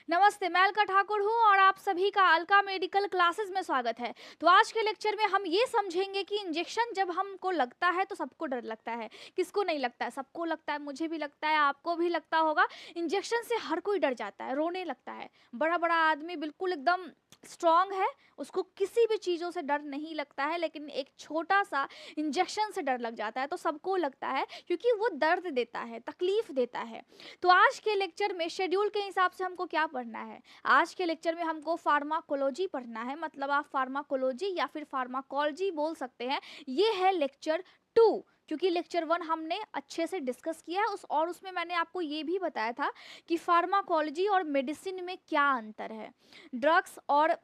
नमस्ते, मैं अलका ठाकुर हूँ और आप सभी का अलका मेडिकल क्लासेस में स्वागत है। तो आज के लेक्चर में हम ये समझेंगे कि इंजेक्शन जब हमको लगता है तो सबको डर लगता है। किसको नहीं लगता है? सबको लगता है, मुझे भी लगता है, आपको भी लगता होगा। इंजेक्शन से हर कोई डर जाता है, रोने लगता है। बड़ा-बड़ा आदमी बिल्कुल एकदम स्ट्रॉन्ग है, उसको किसी भी चीज़ों से डर नहीं लगता है, लेकिन एक छोटा-सा इंजेक्शन से डर लग जाता है, तो सबको लगता है क्योंकि वो दर्द देता है, तकलीफ देता है। तो आज के लेक्चर में शेड्यूल के हिसाब से हमको क्या पढ़ना है? आज के लेक्चर में हमको फार्माकोलॉजी पढ़ना है, मतलब आप फार्माकोलॉजी या फिर फार्माकोलॉजी बोल सकते हैं। ये है लेक्चर 2, क्योंकि लेक्चर 1 हमने अच्छे से डिस्कस किया है उसमें मैंने आपको ये भी बताया था कि फार्माकोलॉजी और मेडिसिन में क्या अंतर है। ड्रग्स और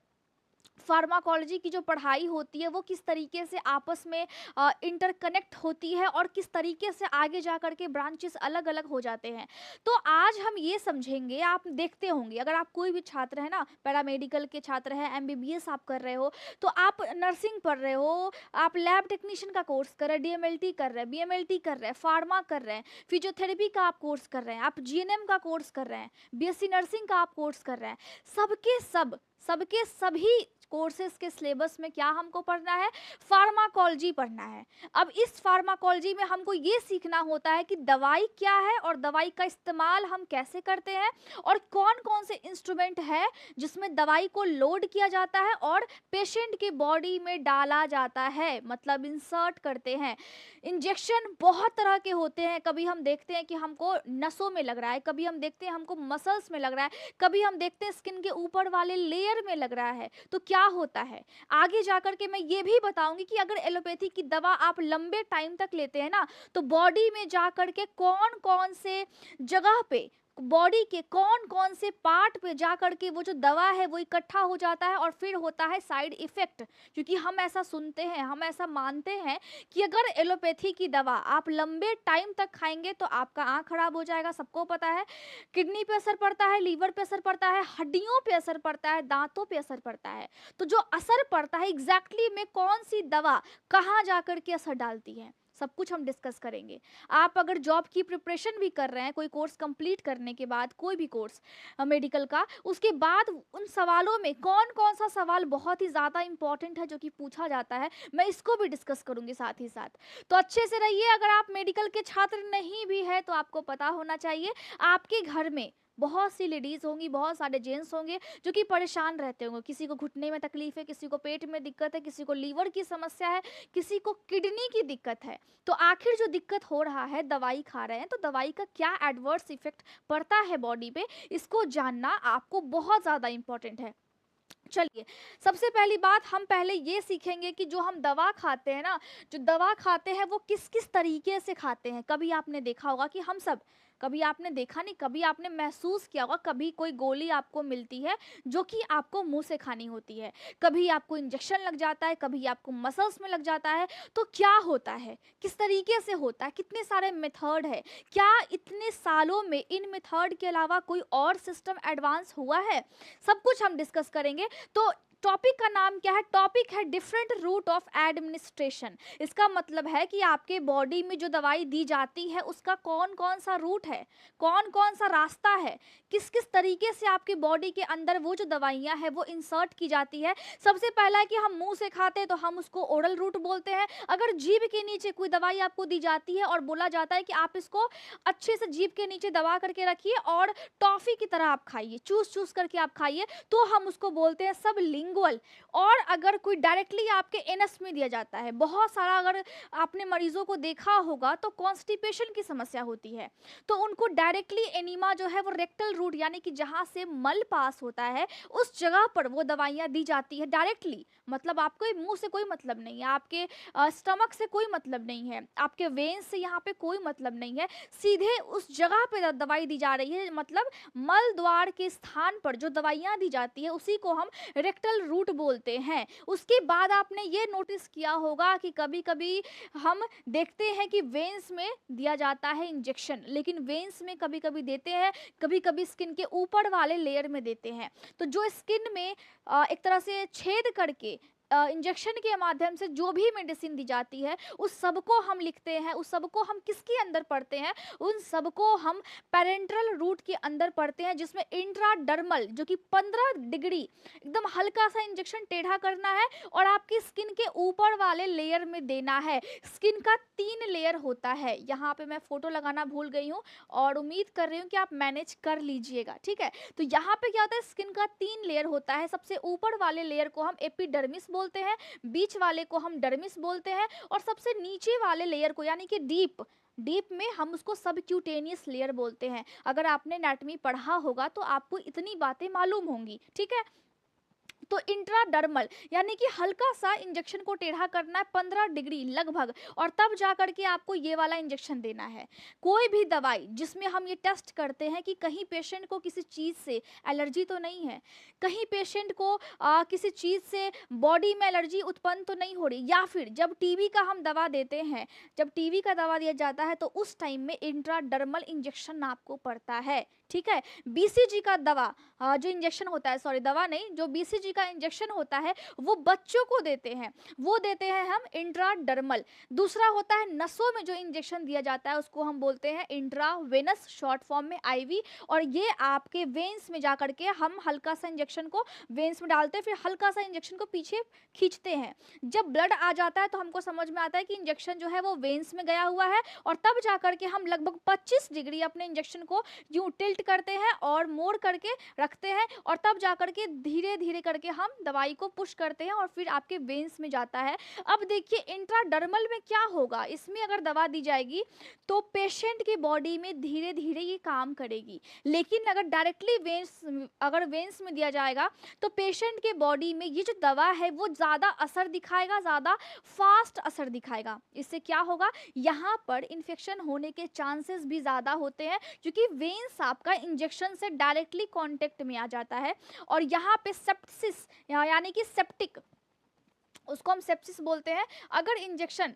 फार्माकोलॉजी की जो पढ़ाई होती है वो किस तरीके से आपस में इंटरकनेक्ट होती है और किस तरीके से आगे जा कर के ब्रांचेस अलग अलग हो जाते हैं। तो आज हम ये समझेंगे, आप देखते होंगे अगर आप कोई भी छात्र है ना, पैरामेडिकल के छात्र हैं, एमबीबीएस आप कर रहे हो, तो आप नर्सिंग पढ़ रहे हो, आप लैब टेक्नीशियन का कोर्स कर रहे हैं, डीएमएलटी कर रहे हैं, बीएमएलटी कर रहे हैं, फार्मा कर रहे हैं, फिजियोथेरेपी का आप कोर्स कर रहे हैं, आप जीएनएम का कोर्स कर रहे हैं, बीएससी नर्सिंग का आप कोर्स कर रहे हैं, सबके सभी कोर्सेज के सिलेबस में क्या हमको पढ़ना है? फार्माकोलॉजी पढ़ना है। अब इस फार्माकोलॉजी में हमको ये सीखना होता है कि दवाई क्या है और दवाई का इस्तेमाल हम कैसे करते हैं और कौन कौन से इंस्ट्रूमेंट है जिसमें दवाई को लोड किया जाता है और पेशेंट के बॉडी में डाला जाता है, मतलब इंसर्ट करते हैं। इंजेक्शन बहुत तरह के होते हैं। कभी हम देखते हैं कि हमको नसों में लग रहा है, कभी हम देखते हैं हमको मसल्स में लग रहा है, कभी हम देखते हैं स्किन के ऊपर वाले लेयर में लग रहा है। तो क्या होता है आगे जाकर के मैं ये भी बताऊंगी कि अगर एलोपैथी की दवा आप लंबे टाइम तक लेते हैं ना, तो बॉडी में जाकर के कौन कौन से जगह पे, बॉडी के कौन कौन से पार्ट पे जाकर के वो जो दवा है वो इकट्ठा हो जाता है और फिर होता है साइड इफेक्ट। क्योंकि हम ऐसा सुनते हैं, हम ऐसा मानते हैं कि अगर एलोपैथी की दवा आप लंबे टाइम तक खाएंगे तो आपका आँख खराब हो जाएगा, सबको पता है। किडनी पे असर पड़ता है, लीवर पे असर पड़ता है, हड्डियों पे असर पड़ता है, दांतों पे असर पड़ता है। तो जो असर पड़ता है एग्जैक्टली में कौन सी दवा कहाँ जाकर के असर डालती है, सब कुछ हम डिस्कस करेंगे। आप अगर जॉब की प्रिपरेशन भी कर रहे हैं, कोई कोर्स कंप्लीट करने के बाद, कोई भी कोर्स मेडिकल का, उसके बाद उन सवालों में कौन कौन सा सवाल बहुत ही ज़्यादा इंपॉर्टेंट है जो कि पूछा जाता है, मैं इसको भी डिस्कस करूंगी साथ ही साथ। तो अच्छे से रहिए। अगर आप मेडिकल के छात्र नहीं भी है तो आपको पता होना चाहिए आपके घर में बहुत सी लेडीज़ होंगी, बहुत सारे जेंट्स होंगे जो कि परेशान रहते होंगे। किसी को घुटने में तकलीफ है, किसी को पेट में दिक्कत है, किसी को लीवर की समस्या है, किसी को किडनी की दिक्कत है। तो आखिर जो दिक्कत हो रहा है, दवाई खा रहे हैं तो दवाई का क्या एडवर्स इफेक्ट पड़ता है बॉडी पे, इसको जानना आपको बहुत ज़्यादा इंपॉर्टेंट है। चलिए, सबसे पहली बात हम पहले ये सीखेंगे कि जो हम दवा खाते हैं ना, जो दवा खाते हैं वो किस किस तरीके से खाते हैं। कभी आपने देखा होगा कि हम सब, कभी आपने देखा नहीं, कभी आपने महसूस किया होगा, कभी कोई गोली आपको मिलती है जो कि आपको मुंह से खानी होती है, कभी आपको इंजेक्शन लग जाता है, कभी आपको मसल्स में लग जाता है। तो क्या होता है, किस तरीके से होता है, कितने सारे मेथड है, क्या इतने सालों में इन मेथड के अलावा कोई और सिस्टम एडवांस हुआ है, सब कुछ हम डिस्कस करेंगे। तो टॉपिक का नाम क्या है? टॉपिक है डिफरेंट रूट ऑफ एडमिनिस्ट्रेशन। इसका मतलब है कि आपके बॉडी में जो दवाई दी जाती है उसका कौन कौन सा रूट है, कौन कौन सा रास्ता है, किस किस तरीके से आपकी बॉडी के अंदर वो जो दवाइयाँ हैं वो इंसर्ट की जाती है। सबसे पहला है कि हम मुंह से खाते हैं तो हम उसको ओरल रूट बोलते हैं। अगर जीभ के नीचे कोई दवाई आपको दी जाती है और बोला जाता है कि आप इसको अच्छे से जीभ के नीचे दबा करके रखिए और टॉफी की तरह आप खाइए, चूस चूस करके आप खाइए, तो हम उसको बोलते हैं सबलिंगुअल। और अगर कोई डायरेक्टली आपके एनस में दिया जाता है, बहुत सारा अगर आपने मरीजों को देखा होगा तो कॉन्स्टिपेशन की समस्या होती है, तो उनको डायरेक्टली एनीमा जो है वो रेक्टल रूट यानी कि जहाँ से मल पास होता है उस जगह पर वो दवाइयाँ दी जाती है डायरेक्टली। मतलब आपको मुंह से कोई मतलब नहीं है, आपके स्टमक से कोई मतलब नहीं है, आपके वेन्स से यहाँ पे कोई मतलब नहीं है, सीधे उस जगह पे दवाई दी जा रही है। मतलब मल द्वार के स्थान पर जो दवाइयाँ दी जाती है उसी को हम रेक्टल रूट बोलते हैं। उसके बाद आपने ये नोटिस किया होगा कि कभी कभी हम देखते हैं कि वेन्स में दिया जाता है इंजेक्शन, लेकिन वेन्स में कभी कभी देते हैं, कभी कभी स्किन के ऊपर वाले लेयर में देते हैं। तो जो स्किन में एक तरह से छेद करके इंजेक्शन के माध्यम से जो भी मेडिसिन दी जाती है उस सबको हम लिखते हैं, उस सबको हम किसके अंदर पढ़ते हैं, उन सबको हम पैरेंट्रल रूट के अंदर पढ़ते हैं, जिसमें इंट्राडर्मल जो कि 15 डिग्री एकदम हल्का सा इंजेक्शन टेढ़ा करना है और आपकी स्किन के ऊपर वाले लेयर में देना है। स्किन का 3 लेयर होता है, यहाँ पे मैं फोटो लगाना भूल गई हूँ और उम्मीद कर रही हूँ कि आप मैनेज कर लीजिएगा, ठीक है। तो यहाँ पे क्या होता है, स्किन का 3 लेयर होता है। सबसे ऊपर वाले लेयर को हम एपिडर्मिस बोलते हैं, बीच वाले को हम डर्मिस बोलते हैं और सबसे नीचे वाले लेयर को यानी कि डीप में हम उसको सबक्यूटेनियस लेयर बोलते हैं। अगर आपने एनाटॉमी पढ़ा होगा तो आपको इतनी बातें मालूम होंगी, ठीक है। तो इंट्राडर्मल यानी कि हल्का सा इंजेक्शन को टेढ़ा करना है 15 डिग्री लगभग, और तब जा करके आपको ये वाला इंजेक्शन देना है। कोई भी दवाई जिसमें हम ये टेस्ट करते हैं कि कहीं पेशेंट को किसी चीज़ से एलर्जी तो नहीं है, कहीं पेशेंट को किसी चीज़ से बॉडी में एलर्जी उत्पन्न तो नहीं हो रही, या फिर जब टीबी का हम दवा देते हैं, जब टीबी का दवा दिया जाता है तो उस टाइम में इंट्राडर्मल इंजेक्शन आपको पड़ता है, ठीक है। बीसीजी का दवा जो इंजेक्शन होता है, सॉरी दवा नहीं, जो बीसीजी का इंजेक्शन होता है वो बच्चों को देते हैं, वो देते हैं हम इंट्राडर्मल। दूसरा होता है नसों में जो इंजेक्शन दिया जाता है उसको हम बोलते हैं इंट्रावेनस, शॉर्ट फॉर्म में आईवी, और ये आपके वेन्स में जा करके हम हल्का सा इंजेक्शन को वेन्स में डालते हैं, फिर हल्का सा इंजेक्शन को पीछे खींचते हैं। जब ब्लड आ जाता है तो हमको समझ में आता है कि इंजेक्शन जो है वो वेन्स में गया हुआ है, और तब जा करके हम लगभग 25 डिग्री अपने इंजेक्शन को यूं टिल्ट करते हैं और मोड़ करके रखते हैं, और तब जा करके धीरे धीरे करके हम दवाई को पुश करते हैं और फिर आपके वेन्स में जाता है। अब देखिए इंट्राडर्मल में क्या होगा, इसमें अगर दवा दी जाएगी तो पेशेंट की बॉडी में धीरे धीरे ये काम करेगी, लेकिन अगर डायरेक्टली वेन्स में दिया जाएगा तो पेशेंट के बॉडी में ये जो दवा है वो ज़्यादा असर दिखाएगा, ज़्यादा फास्ट असर दिखाएगा। इससे क्या होगा, यहाँ पर इन्फेक्शन होने के चांसेस भी ज़्यादा होते हैं, क्योंकि वेन्स आपका इंजेक्शन से डायरेक्टली कांटेक्ट में आ जाता है, और यहाँ पे सेप्सिस यानी कि सेप्टिक, उसको हम सेप्सिस बोलते हैं। अगर इंजेक्शन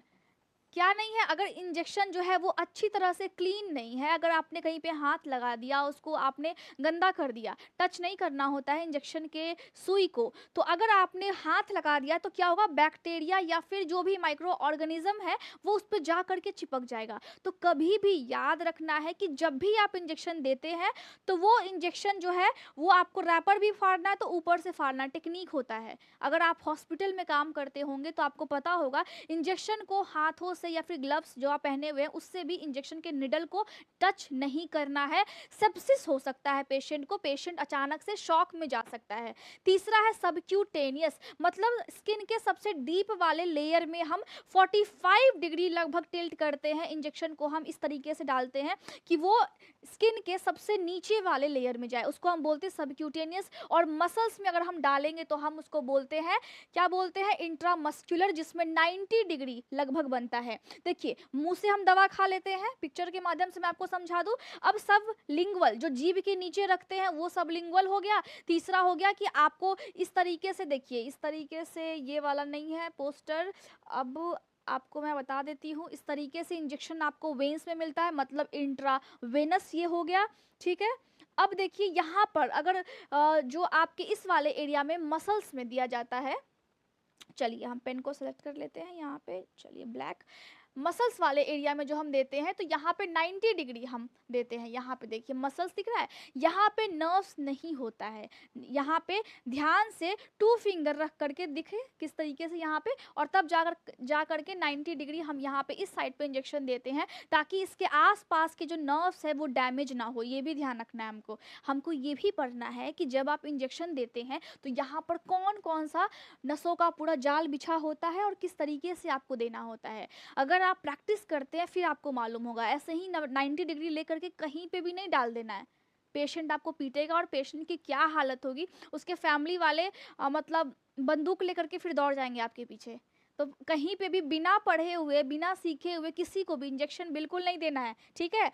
क्या नहीं है, अगर इंजेक्शन जो है वो अच्छी तरह से क्लीन नहीं है, अगर आपने कहीं पे हाथ लगा दिया, उसको आपने गंदा कर दिया, टच नहीं करना होता है इंजेक्शन के सुई को, तो अगर आपने हाथ लगा दिया तो क्या होगा, बैक्टीरिया या फिर जो भी माइक्रो ऑर्गेनिज्म है वो उस पर जा करके चिपक जाएगा। तो कभी भी याद रखना है कि जब भी आप इंजेक्शन देते हैं तो वो इंजेक्शन जो है वो आपको रैपर भी फाड़ना है तो ऊपर से फाड़ना, टेक्निक होता है। अगर आप हॉस्पिटल में काम करते होंगे तो आपको पता होगा, इंजेक्शन को हाथों से या फिर ग्लव्स जो आप पहने हुए हैं उससे भी इंजेक्शन के निडल को टच नहीं करना है। सेप्सिस हो सकता है पेशेंट को, पेशेंट अचानक से शॉक में जा सकता है। तीसरा है सबक्यूटेनियस, मतलब स्किन के सबसे डीप वाले लेयर में हम 45 डिग्री लगभग टिल्ट करते हैं, इंजेक्शन को हम इस तरीके से डालते हैं कि वो स्किन के सबसे नीचे वाले लेयर में जाए, उसको हम बोलते हैं सबक्यूटेनियस। और मसल्स में अगर हम डालेंगे तो हम उसको बोलते हैं, क्या बोलते हैं, इंट्रामस्कुलर, जिसमें 90 डिग्री लगभग बनता है। देखिए मुंह से हम दवा खा लेते हैं, पिक्चर के माध्यम से मैं आपको समझा दूं। अब सब लिंगुअल जो जीभ के नीचे रखते हैं वो सब लिंगुअल हो गया। तीसरा हो गया कि आपको इस तरीके से, देखिए इस तरीके से, ये वाला नहीं है पोस्टर, अब आपको मैं बता देती हूँ, इस तरीके से इंजेक्शन आपको वेन्स में मिलता है, मतलब इंट्रावेनस ये हो गया, ठीक है। अब देखिए यहाँ पर अगर जो आपके इस वाले एरिया में मसल्स में दिया जाता है, चलिए हम पेन को सेलेक्ट कर लेते हैं यहाँ पे, चलिए ब्लैक, मसल्स वाले एरिया में जो हम देते हैं तो यहाँ पे 90 डिग्री हम देते हैं। यहाँ पे देखिए मसल्स दिख रहा है, यहाँ पे नर्व्स नहीं होता है, यहाँ पे ध्यान से 2 फिंगर रख करके दिखे किस तरीके से यहाँ पे, और तब जा करके 90 डिग्री हम यहाँ पे इस साइड पे इंजेक्शन देते हैं, ताकि इसके आसपास के जो नर्व्स है वो डैमेज ना हो। ये भी ध्यान रखना है हमको ये भी पढ़ना है कि जब आप इंजेक्शन देते हैं तो यहाँ पर कौन कौन सा नसों का पूरा जाल बिछा होता है और किस तरीके से आपको देना होता है। अगर आप प्रैक्टिस करते हैं फिर आपको मालूम होगा, ऐसे ही 90 डिग्री लेकर के कहीं पे भी नहीं डाल देना है, पेशेंट आपको पीटेगा और पेशेंट की क्या हालत होगी, उसके फैमिली वाले मतलब बंदूक लेकर के फिर दौड़ जाएंगे आपके पीछे। तो कहीं पे भी बिना पढ़े हुए, बिना सीखे हुए किसी को भी इंजेक्शन बिल्कुल नहीं देना है, ठीक है।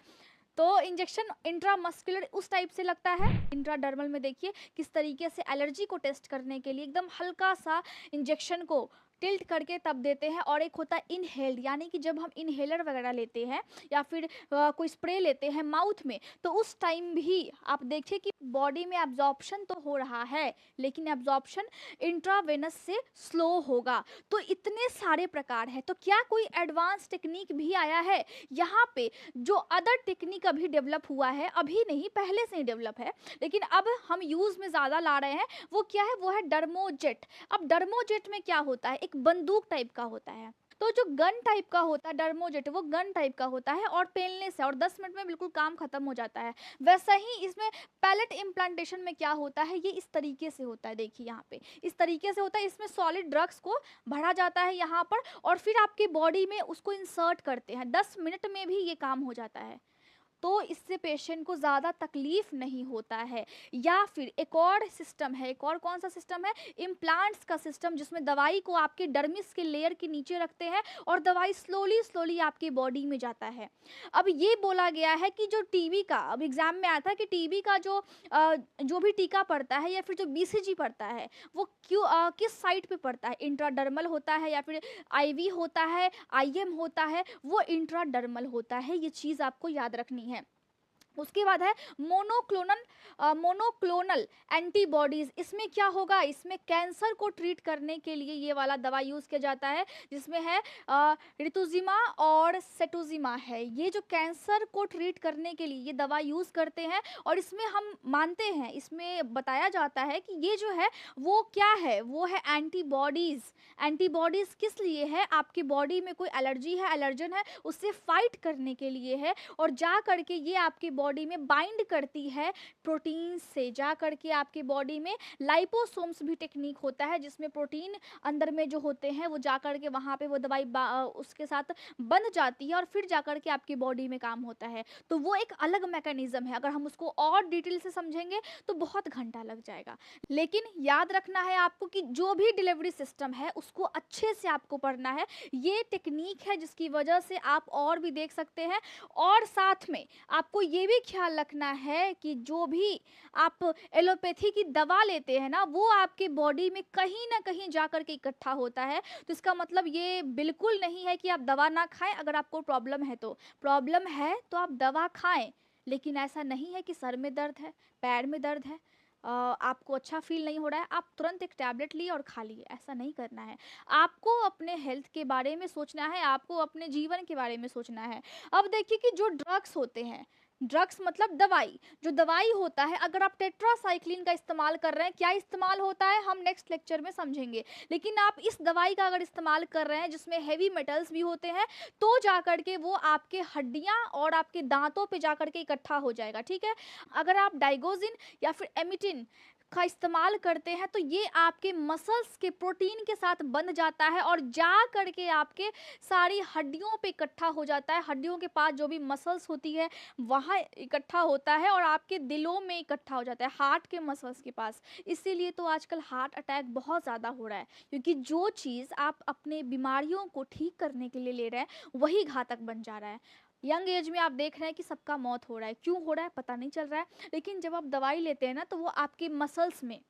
तो इंजेक्शन इंट्रामस्कुलर उस टाइप से लगता है। इंट्राडर्मल में देखिए किस तरीके से एलर्जी को टेस्ट करने के लिए एकदम हल्का सा इंजेक्शन को टिल्ट करके तब देते हैं, और एक होता है इनहेल्ड, यानी कि जब हम इनहेलर वगैरह लेते हैं या फिर कोई स्प्रे लेते हैं माउथ में, तो उस टाइम भी आप देखिए कि बॉडी में एब्जॉर्प्शन तो हो रहा है, लेकिन एब्जॉर्प्शन इंट्रावेनस से स्लो होगा। तो इतने सारे प्रकार हैं, तो क्या कोई एडवांस टेक्निक भी आया है यहाँ पे? जो अदर टेक्निक अभी डेवलप हुआ है, अभी नहीं पहले से ही डेवलप है, लेकिन अब हम यूज़ में ज़्यादा ला रहे हैं, वो क्या है? वो है डर्मोजेट। अब डर्मोजेट में क्या होता है? एक बंदूक टाइप का होता है। तो जो गन टाइप का होता है डर्मोजेट, वो गन टाइप का होता है और पेनलेस है और 10 मिनट में बिल्कुल काम खत्म हो जाता है। वैसा ही इसमें पैलेट इम्प्लांटेशन में क्या होता है, ये इस तरीके से होता है। देखिए यहाँ पे इस तरीके से होता है, इसमें सॉलिड ड्रग्स को भरा जाता है यहाँ पर, और फिर आपकी बॉडी में उसको इंसर्ट करते हैं। 10 मिनट में भी ये काम हो जाता है, तो इससे पेशेंट को ज़्यादा तकलीफ नहीं होता है। या फिर एक और सिस्टम है, एक और कौन सा सिस्टम है? इम्प्लांट्स का सिस्टम, जिसमें दवाई को आपके डर्मिस के लेयर के नीचे रखते हैं और दवाई स्लोली स्लोली आपकी बॉडी में जाता है। अब ये बोला गया है कि जो टीबी का, अब एग्जाम में आता है कि टीबी का जो भी टीका पड़ता है या फिर जो बीसीजी पड़ता है, वो किस साइट पे पड़ता है? इंट्राडर्मल होता है या फिर आईवी होता है, आईएम होता है? वो इंट्राडर्मल होता है। ये चीज़ आपको याद रखनी है। उसके बाद है मोनोक्लोनल एंटीबॉडीज। इसमें क्या होगा? इसमें कैंसर को ट्रीट करने के लिए ये वाला दवा यूज़ किया जाता है, जिसमें है रितुजिमा और सेटुजिमा है। ये जो कैंसर को ट्रीट करने के लिए ये दवा यूज़ करते हैं, और इसमें हम मानते हैं, इसमें बताया जाता है कि ये जो है वो क्या है? वो है एंटीबॉडीज़। एंटीबॉडीज़ किस लिए है? आपकी बॉडी में कोई एलर्जी है, एलर्जन है, उससे फाइट करने के लिए है, और जा करके ये आपकी बॉडी में बाइंड करती है प्रोटीन से। जा करके आपकी बॉडी में लाइपोसोम्स भी टेक्निक होता है, जिसमें प्रोटीन अंदर में जो होते हैं वो जा करके वहाँ पे वो दवाई उसके साथ बंध जाती है, और फिर जा करके आपकी बॉडी में काम होता है। तो वो एक अलग मैकेनिज्म है, अगर हम उसको और डिटेल से समझेंगे तो बहुत घंटा लग जाएगा। लेकिन याद रखना है आपको कि जो भी डिलीवरी सिस्टम है उसको अच्छे से आपको पढ़ना है। ये टेक्निक है जिसकी वजह से आप और भी देख सकते हैं, और साथ में आपको ये भी ख्याल रखना है कि जो भी आप एलोपैथी की दवा लेते हैं ना, वो आपके बॉडी में कहीं ना कहीं जा कर के इकट्ठा होता है। तो इसका मतलब ये बिल्कुल नहीं है कि आप दवा ना खाएं। अगर आपको प्रॉब्लम है तो आप दवा खाएं, लेकिन ऐसा नहीं है कि सर में दर्द है, पैर में दर्द है, आपको अच्छा फील नहीं हो रहा है, आप तुरंत एक टैबलेट लिए और खा लिए। ऐसा नहीं करना है। आपको अपने हेल्थ के बारे में सोचना है, आपको अपने जीवन के बारे में सोचना है। अब देखिए कि जो ड्रग्स होते हैं, ड्रग्स मतलब दवाई, जो दवाई होता है, अगर आप टेट्रासाइक्लिन का इस्तेमाल कर रहे हैं, क्या इस्तेमाल होता है हम नेक्स्ट लेक्चर में समझेंगे, लेकिन आप इस दवाई का अगर इस्तेमाल कर रहे हैं जिसमें हेवी मेटल्स भी होते हैं, तो जाकर के वो आपके हड्डियां और आपके दांतों पे जाकर के इकट्ठा हो जाएगा। ठीक है? अगर आप डाइगोजिन या फिर एमिटिन का इस्तेमाल करते हैं, तो ये आपके मसल्स के प्रोटीन के साथ बंध जाता है और जा करके आपके सारी हड्डियों पे इकट्ठा हो जाता है। हड्डियों के पास जो भी मसल्स होती है वहाँ इकट्ठा होता है, और आपके दिलों में इकट्ठा हो जाता है, हार्ट के मसल्स के पास। इसीलिए तो आजकल हार्ट अटैक बहुत ज़्यादा हो रहा है, क्योंकि जो चीज़ आप अपने बीमारियों को ठीक करने के लिए ले रहे हैं वही घातक बन जा रहा है। यंग एज में आप देख रहे हैं कि सबका मौत हो रहा है। क्यों हो रहा है पता नहीं चल रहा है, लेकिन जब आप दवाई लेते हैं ना, तो वो आपके मसल्स में,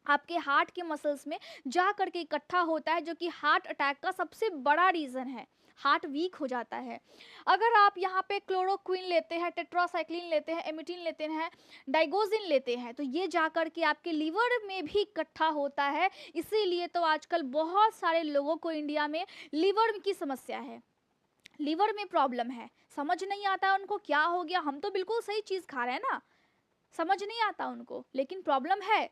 आपके हार्ट के मसल्स में जा करके इकट्ठा होता है, जो कि हार्ट अटैक का सबसे बड़ा रीज़न है। हार्ट वीक हो जाता है। अगर आप यहाँ पे क्लोरोक्विन लेते हैं, टेट्रासाइक्लिन लेते हैं, एमिटिन लेते हैं, डाइगोजिन लेते हैं, तो ये जा करके आपके लीवर में भी इकट्ठा होता है। इसीलिए तो आजकल बहुत सारे लोगों को इंडिया में लीवर की समस्या है, लीवर में प्रॉब्लम है। समझ नहीं आता उनको क्या हो गया। हम तो बिल्कुल सही चीज़ खा रहे हैं ना, समझ नहीं आता उनको, लेकिन प्रॉब्लम है।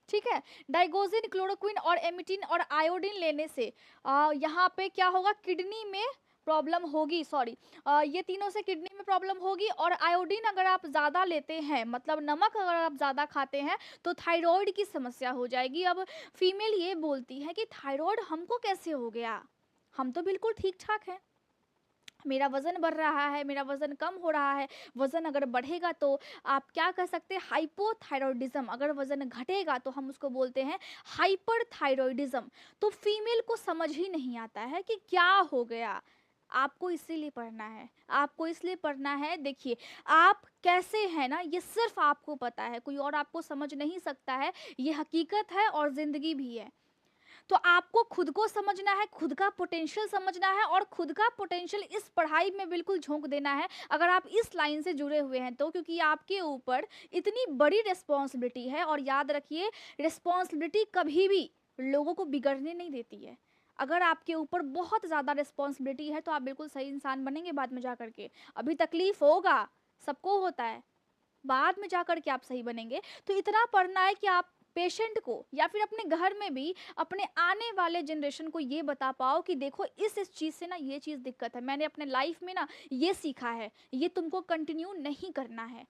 ठीक है? डाइगोजिन, क्लोरोक्विन और एमिटिन और आयोडीन लेने से यहाँ पे क्या होगा? किडनी में प्रॉब्लम होगी। सॉरी, ये तीनों से किडनी में प्रॉब्लम होगी। और आयोडीन अगर आप ज़्यादा लेते हैं, मतलब नमक अगर आप ज़्यादा खाते हैं, तो थायराइड की समस्या हो जाएगी। अब फीमेल ये बोलती है कि थायराइड हमको कैसे हो गया, हम तो बिल्कुल ठीक ठाक हैं, मेरा वज़न बढ़ रहा है, मेरा वज़न कम हो रहा है। वज़न अगर बढ़ेगा तो आप क्या कह सकते हैं? हाइपोथायरॉयडिज्म। अगर वज़न घटेगा तो हम उसको बोलते हैं हाइपरथायरॉयडिज्म। तो फीमेल को समझ ही नहीं आता है कि क्या हो गया। आपको इसीलिए पढ़ना है, आपको इसलिए पढ़ना है। देखिए आप कैसे हैं ना, ये सिर्फ आपको पता है, कोई और आपको समझ नहीं सकता है। ये हकीकत है और ज़िंदगी भी है। तो आपको खुद को समझना है, खुद का पोटेंशियल समझना है और खुद का पोटेंशियल इस पढ़ाई में बिल्कुल झोंक देना है, अगर आप इस लाइन से जुड़े हुए हैं तो, क्योंकि आपके ऊपर इतनी बड़ी रिस्पॉन्सिबिलिटी है। और याद रखिए, रिस्पॉन्सिबिलिटी कभी भी लोगों को बिगड़ने नहीं देती है। अगर आपके ऊपर बहुत ज़्यादा रिस्पॉन्सिबिलिटी है तो आप बिल्कुल सही इंसान बनेंगे बाद में जा कर के। अभी तकलीफ होगा, सबको होता है, बाद में जाकर के आप सही बनेंगे। तो इतना पढ़ना है कि आप पेशेंट को या फिर अपने घर में भी अपने आने वाले जनरेशन को ये बता पाओ कि देखो इस चीज़ से ना ये चीज़ दिक्कत है, मैंने अपने लाइफ में ना ये सीखा है, ये तुमको कंटिन्यू नहीं करना है।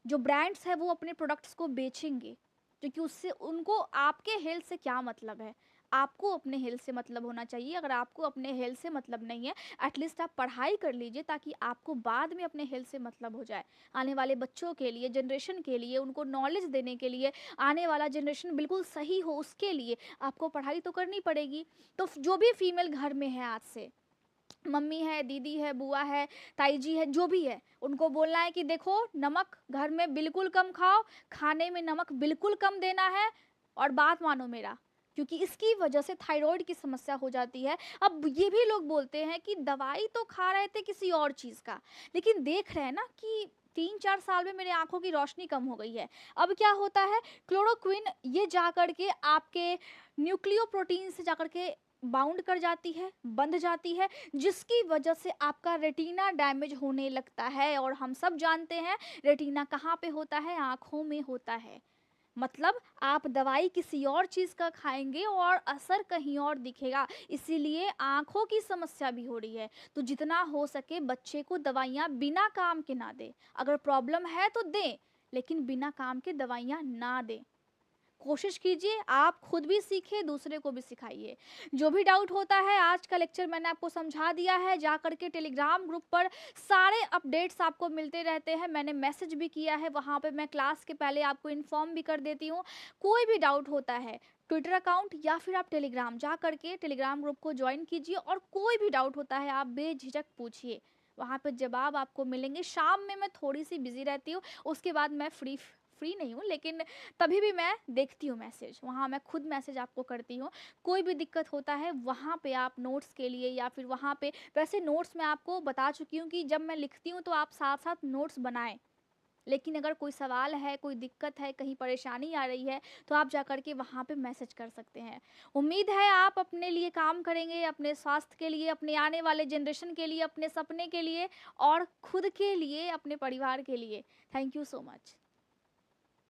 जो ब्रांड्स है वो अपने प्रोडक्ट्स को बेचेंगे, क्योंकि उससे उनको आपके हेल्थ से क्या मतलब है। आपको अपने हेल्थ से मतलब होना चाहिए। अगर आपको अपने हेल्थ से मतलब नहीं है, एटलीस्ट आप पढ़ाई कर लीजिए ताकि आपको बाद में अपने हेल्थ से मतलब हो जाए। आने वाले बच्चों के लिए, जनरेशन के लिए, उनको नॉलेज देने के लिए, आने वाला जनरेशन बिल्कुल सही हो उसके लिए आपको पढ़ाई तो करनी पड़ेगी। तो जो भी फीमेल घर में है, आज से मम्मी है, दीदी है, बुआ है, ताई जी है, जो भी है, उनको बोलना है कि देखो नमक घर में बिल्कुल कम खाओ, खाने में नमक बिल्कुल कम देना है। और बात मानो मेरा, क्योंकि इसकी वजह से थायराइड की समस्या हो जाती है। अब ये भी लोग बोलते हैं कि दवाई तो खा रहे थे किसी और चीज़ का, लेकिन देख रहे हैं ना कि 3-4 साल में मेरे आंखों की रोशनी कम हो गई है। अब क्या होता है, क्लोरोक्विन ये जा कर के आपके न्यूक्लियोप्रोटीन से जाकर के बाउंड कर जाती है, बंध जाती है, जिसकी वजह से आपका रेटिना डैमेज होने लगता है। और हम सब जानते हैं रेटिना कहाँ पे होता है, आँखों में होता है। मतलब आप दवाई किसी और चीज़ का खाएँगे और असर कहीं और दिखेगा, इसीलिए आँखों की समस्या भी हो रही है। तो जितना हो सके बच्चे को दवाइयाँ बिना काम के ना दें। अगर प्रॉब्लम है तो दें, लेकिन बिना काम के दवाइयाँ ना दें। कोशिश कीजिए आप खुद भी सीखिए, दूसरे को भी सिखाइए। जो भी डाउट होता है, आज का लेक्चर मैंने आपको समझा दिया है। जा करके टेलीग्राम ग्रुप पर सारे अपडेट्स आपको मिलते रहते हैं। मैंने मैसेज भी किया है, वहाँ पे मैं क्लास के पहले आपको इन्फॉर्म भी कर देती हूँ। कोई भी डाउट होता है, ट्विटर अकाउंट या फिर आप टेलीग्राम जा करके टेलीग्राम ग्रुप को ज्वाइन कीजिए और कोई भी डाउट होता है आप बेझिझक पूछिए। वहाँ पे जवाब आपको मिलेंगे। शाम में मैं थोड़ी-सी बिज़ी रहती हूँ, उसके बाद मैं फ्री नहीं हूँ, लेकिन तभी भी मैं देखती हूँ मैसेज, वहाँ मैं खुद मैसेज आपको करती हूँ। कोई भी दिक्कत होता है वहाँ पे आप नोट्स के लिए या फिर वहाँ पे, वैसे नोट्स मैं आपको बता चुकी हूँ कि जब मैं लिखती हूँ तो आप साथ-साथ नोट्स बनाएँ। लेकिन अगर कोई सवाल है, कोई दिक्कत है, कहीं परेशानी आ रही है, तो आप जाकर के वहाँ पे मैसेज कर सकते हैं। उम्मीद है आप अपने लिए काम करेंगे, अपने स्वास्थ्य के लिए, अपने आने वाले जनरेशन के लिए, अपने सपने के लिए और खुद के लिए, अपने परिवार के लिए। Thank you so much.